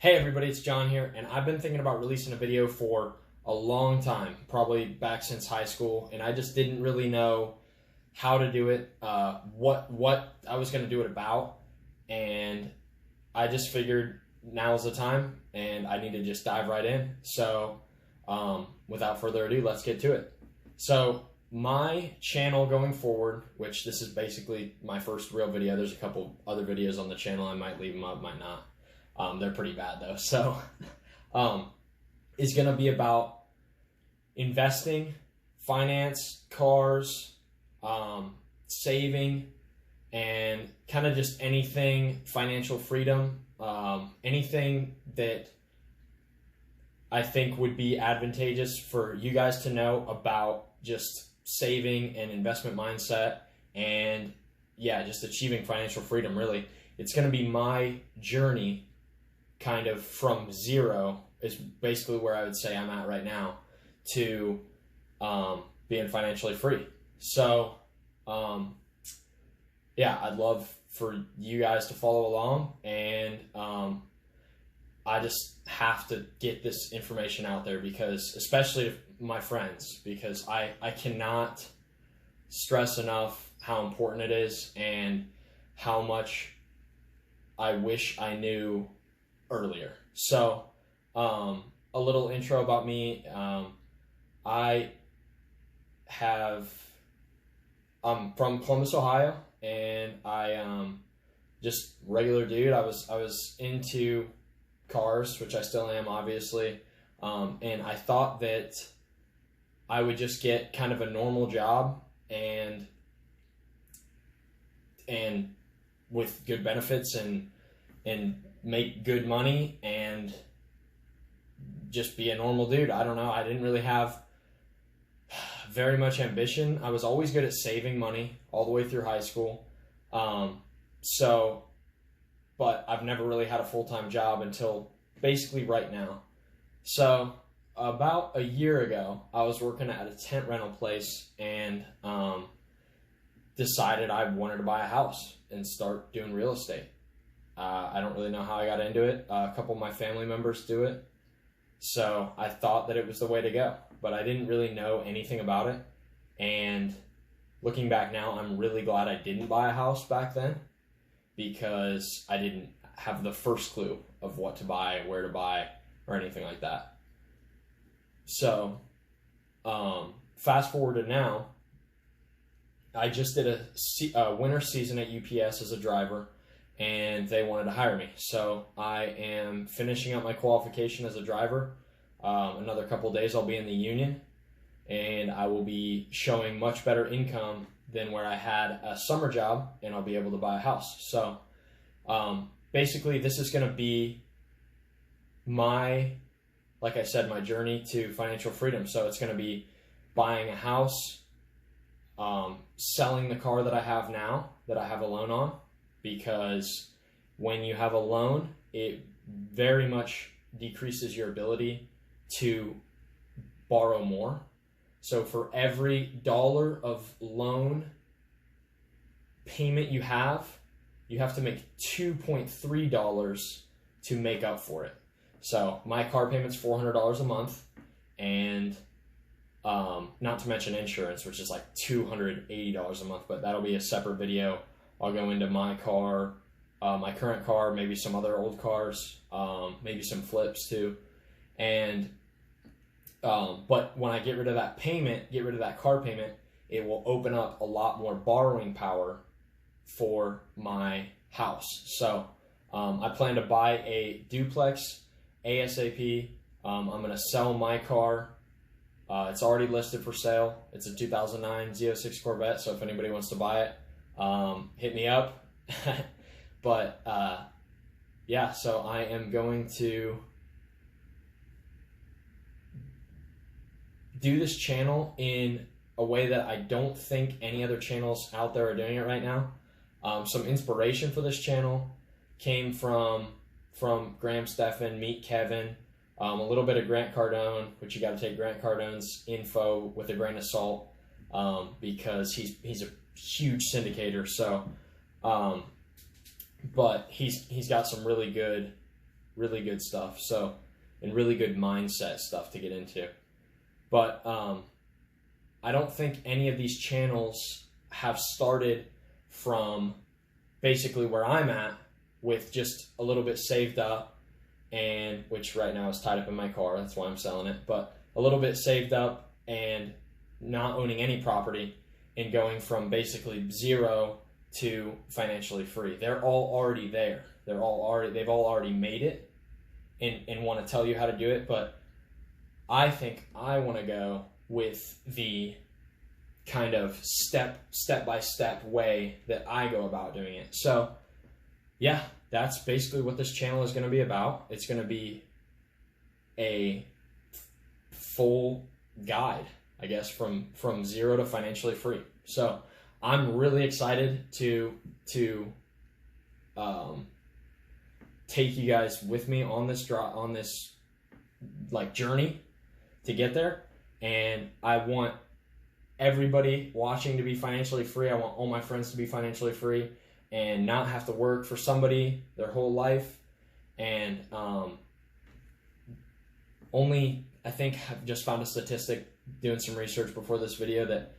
Hey everybody, it's John here, and I've been thinking about releasing a video for a long time, probably back since high school, and I just didn't really know how to do it, what I was going to do it about, and I just figured now's the time, and I need to just dive right in. So without further ado, let's get to it. So my channel going forward, which this is basically my first real video, there's a couple other videos on the channel, I might leave them up, might not. They're pretty bad though. So is going to be about investing, finance, cars, saving, and kind of just anything financial freedom, anything that I think would be advantageous for you guys to know about just saving and investment mindset and just achieving financial freedom. Really, it's going to be my journey kind of from zero is basically where I would say I'm at right now to being financially free. So I'd love for you guys to follow along, and I just have to get this information out there because, especially to my friends, because I cannot stress enough how important it is and how much I wish I knew earlier. So a little intro about me. I'm from Columbus, Ohio, and I just regular dude. I was into cars, which I still am, obviously, and I thought that I would just get kind of a normal job and with good benefits and make good money and just be a normal dude. I don't know. I didn't really have very much ambition. I was always good at saving money all the way through high school. But I've never really had a full-time job until basically right now. So about a year ago, I was working at a tent rental place and decided I wanted to buy a house and start doing real estate. I don't really know how I got into it. A couple of my family members do it. So I thought that it was the way to go, but I didn't really know anything about it. And looking back now, I'm really glad I didn't buy a house back then because I didn't have the first clue of what to buy, where to buy, or anything like that. So fast forward to now, I just did a winter season at UPS as a driver, and they wanted to hire me. So I am finishing up my qualification as a driver. Another couple of days I'll be in the union, and I will be showing much better income than where I had a summer job, and I'll be able to buy a house. So basically this is going to be like I said, my journey to financial freedom. So it's going to be buying a house, selling the car that I have now that I have a loan on, because when you have a loan, it very much decreases your ability to borrow more. So for every dollar of loan payment you have to make $2.3 to make up for it. So my car payment's $400 a month, and not to mention insurance, which is like $280 a month, but that'll be a separate video. I'll go into my car, my current car, maybe some other old cars, maybe some flips too. And but when I get rid of that payment, get rid of that car payment, it will open up a lot more borrowing power for my house. So I plan to buy a duplex ASAP. I'm going to sell my car. It's already listed for sale. It's a 2009 Z06 Corvette, so if anybody wants to buy it, hit me up. But so I am going to do this channel in a way that I don't think any other channels out there are doing it right now. Some inspiration for this channel came from Graham Stephan, Meet Kevin, a little bit of Grant Cardone, which you got to take Grant Cardone's info with a grain of salt, because he's a huge syndicator. So but he's got some really good really good stuff. So, and really good mindset stuff to get into. But I don't think any of these channels have started from basically where I'm at, with just a little bit saved up, and which right now is tied up in my car. That's why I'm selling it. But a little bit saved up and not owning any property, and going from basically zero to financially free. They're all already there. They've all already made it and want to tell you how to do it. But I think I want to go with the kind of step-by-step way that I go about doing it. So yeah, that's basically what this channel is going to be about. It's going to be a full guide, I guess, from zero to financially free. So I'm really excited to take you guys with me on this like journey to get there. And I want everybody watching to be financially free. I want all my friends to be financially free and not have to work for somebody their whole life. And only, I think I've just found a statistic doing some research before this video that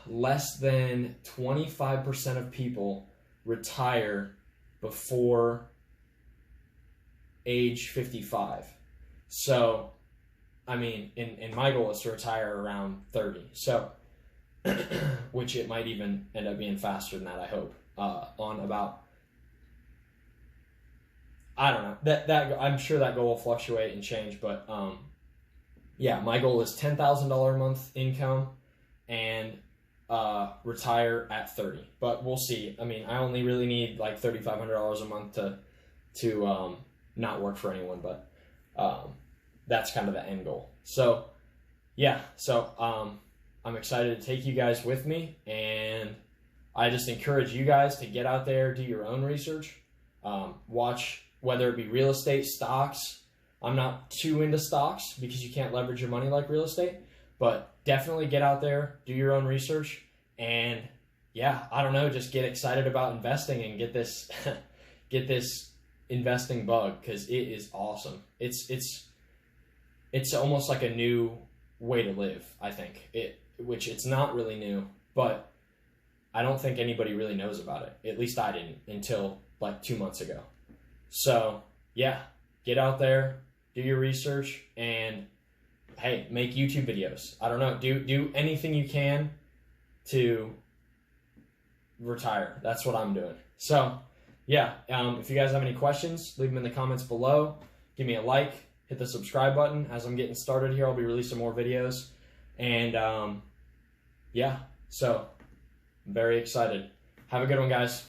less than 25% of people retire before age 55. So, I mean, and my goal is to retire around 30. So, which it might even end up being faster than that, I hope. On about, I don't know. That I'm sure that goal will fluctuate and change, but yeah, my goal is $10,000 a month income and retire at 30. But we'll see. I mean, I only really need like $3,500 a month to not work for anyone, but that's kind of the end goal. So yeah, so I'm excited to take you guys with me, and I just encourage you guys to get out there, do your own research, watch, whether it be real estate, stocks. I'm not too into stocks because you can't leverage your money like real estate, but definitely get out there, do your own research, and yeah, I don't know, just get excited about investing and get this get this investing bug, because it is awesome. It's almost like a new way to live, I think. Which it's not really new, but I don't think anybody really knows about it. At least I didn't until like 2 months ago. So yeah, get out there, do your research, and hey, make YouTube videos. I don't know, do anything you can to retire. That's what I'm doing. So yeah, if you guys have any questions, leave them in the comments below. Give me a like, hit the subscribe button. As I'm getting started here, I'll be releasing more videos. And yeah, so I'm very excited. Have a good one, guys.